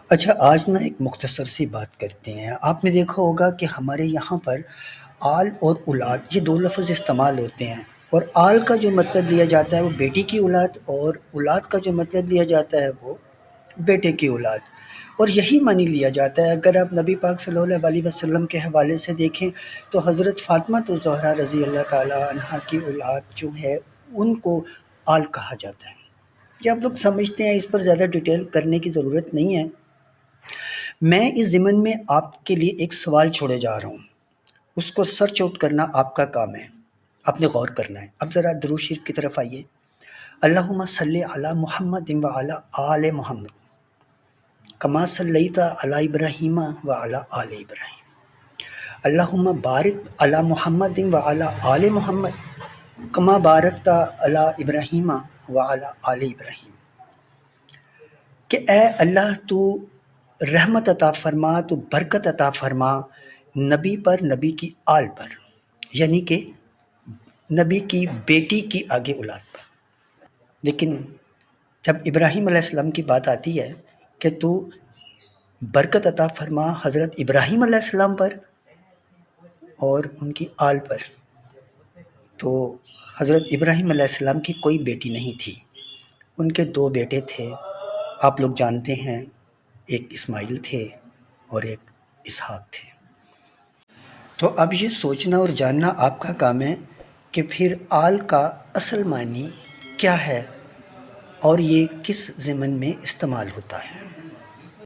اچھا، آج نا ایک مختصر سی بات کرتے ہیں۔ آپ نے دیکھا ہوگا کہ ہمارے یہاں پر آل اور اولاد یہ دو لفظ استعمال ہوتے ہیں، اور آل کا جو مطلب لیا جاتا ہے وہ بیٹی کی اولاد، اور اولاد کا جو مطلب لیا جاتا ہے وہ بیٹے کی اولاد، اور یہی معنی لیا جاتا ہے۔ اگر آپ نبی پاک صلی اللہ علیہ وسلم کے حوالے سے دیکھیں تو حضرت فاطمہ الزہرا رضی اللہ تعالی عنہا کی اولاد جو ہے ان کو آل کہا جاتا ہے۔ یہ آپ لوگ سمجھتے ہیں، اس پر زیادہ ڈیٹیل کرنے کی ضرورت نہیں ہے۔ میں اس ضمن میں آپ کے لیے ایک سوال چھوڑے جا رہا ہوں، اس کو سرچ آؤٹ کرنا آپ کا کام ہے، آپ نے غور کرنا ہے۔ اب ذرا درود شریف کی طرف آئیے۔ اللہم صلی علی محمد و علی آل محمد کما صلیت علی ابراہیم و علی آل ابراہیم۔ اللہم بارک علی محمد و علی آل محمد کما بارکت علی ابراہیم و علی آل ابراہیم۔ کہ اے اللہ تو رحمت عطا فرما، تو برکت عطا فرما نبی پر، نبی کی آل پر، یعنی کہ نبی کی بیٹی کی آگے اولاد پر۔ لیکن جب ابراہیم علیہ السلام کی بات آتی ہے کہ تو برکت عطا فرما حضرت ابراہیم علیہ السلام پر اور ان کی آل پر، تو حضرت ابراہیم علیہ السلام کی کوئی بیٹی نہیں تھی، ان کے دو بیٹے تھے، آپ لوگ جانتے ہیں، ایک اسماعیل تھے اور ایک اسحاق تھے۔ تو اب یہ سوچنا اور جاننا آپ کا کام ہے کہ پھر آل کا اصل معنی کیا ہے اور یہ کس ضمن میں استعمال ہوتا ہے۔